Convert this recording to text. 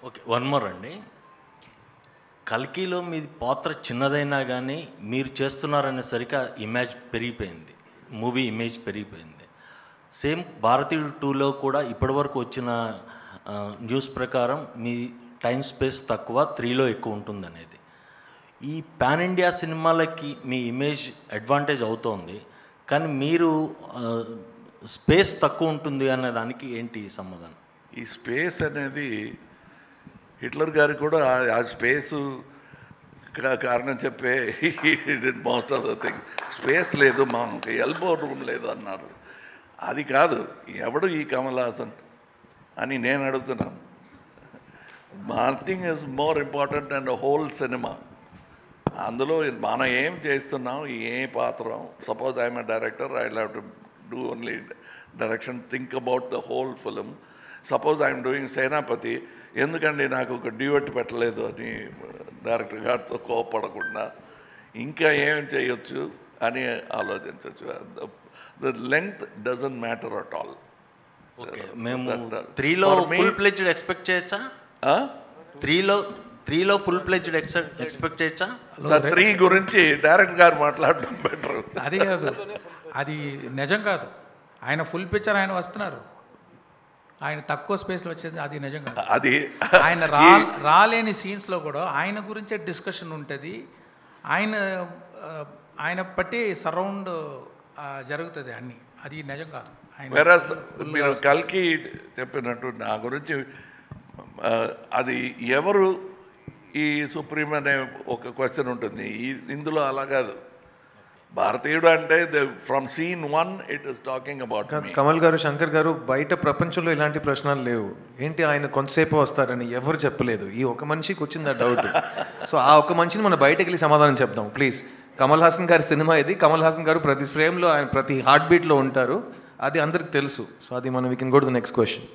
Okay, one more అండి. కల్కిలో మీ పాత్ర చిన్నదైనా కానీ మీరు చేస్తున్నారనేసరికి ఇమేజ్ పెరిగిపోయింది, మూవీ ఇమేజ్ పెరిగిపోయింది. సేమ్ భారతీయుడు 2లో కూడా ఇప్పటివరకు వచ్చిన న్యూస్ ప్రకారం మీ టైం స్పేస్ తక్కువ, 3లో ఎక్కువ ఉంటుందనేది. ఈ పాన్ ఇండియా సినిమాలకి మీ ఇమేజ్ అడ్వాంటేజ్ అవుతోంది, కానీ మీరు స్పేస్ తక్కువ ఉంటుంది అనే దానికి ఏంటి సమాధానం? ఈ స్పేస్ అనేది హిట్లర్ గారికి కూడా ఆ స్పేసు కారణం చెప్పే most of the thing. Space లేదు, మనకి ఎల్బో రూమ్ లేదు అన్నారు. అది కాదు, ఎవడు ఈ కమల్ హాసన్ అని నేను అడుగుతున్నాను. Nothing is more important and whole cinema. అందులో మనం ఏం చేస్తున్నాం, ఏ పాత్ర. Suppose I'm a director, I have to do only direction, think about the whole film. Suppose I'm doing Senapathi, ఎందుకండి నాకు ఒక డ్యూయట్ పెట్టలేదు అని డైరెక్టర్ గారితో కోపడకుండా ఇంకా ఏం చేయొచ్చు అని ఆలోచించవచ్చు. The length doesn't matter at all. Okay, మేము 3లో ఫుల్ ప్లెజ్డ్ ఎక్స్పెక్ట్ చేయొచ్చా? 3లో ఫుల్ ప్లెజ్డ్ ఎక్స్పెక్ట్ చేయొచ్చా? సార్ 3 గురించి డైరెక్టర్ గారు మాట్లాడడం బెటర్. అది కాదు, అది నిజం కాదు. ఆయన ఫుల్ పిక్చర్ ఆయన వస్తున్నారు, ఆయన తక్కువ స్పేస్లో వచ్చేది అది నిజం కాదు. అది ఆయన రాలేని సీన్స్లో కూడా ఆయన గురించే డిస్కషన్ ఉంటుంది. ఆయన బట్టి సరౌండ్ జరుగుతుంది అన్నీ. అది నిజం కాదు. వెరస్ మీరు కల్కి చెప్పినట్టు నా గురించి అది ఎవరు ఈ సుప్రీం అనే ఒక క్వశ్చన్ ఉంటుంది. ఇందులో అలా కాదు. భారతీయుడు అంటే from scene 1 it is talking about me. Kamal గారు, శంకర్ గారు, బయట ప్రపంచంలో ఇలాంటి ప్రశ్నలు లేవు. ఏంటి ఆయన కొంతసేపు వస్తారని ఎవరు చెప్పలేదు. ఈ ఒక మనిషికి వచ్చింది ఆ డౌట్. సో ఆ ఒక మనిషిని మనం బయటకు వెళ్ళి సమాధానం చెప్దాం ప్లీజ్. కమల్ హాసన్ గారి సినిమా ఇది. కమల్ హాసన్ గారు ప్రతి ఫ్రేమ్లో, ఆయన ప్రతి హార్ట్ బీట్లో ఉంటారు. అది అందరికి తెలుసు. సో అది మనం we can go to the next question.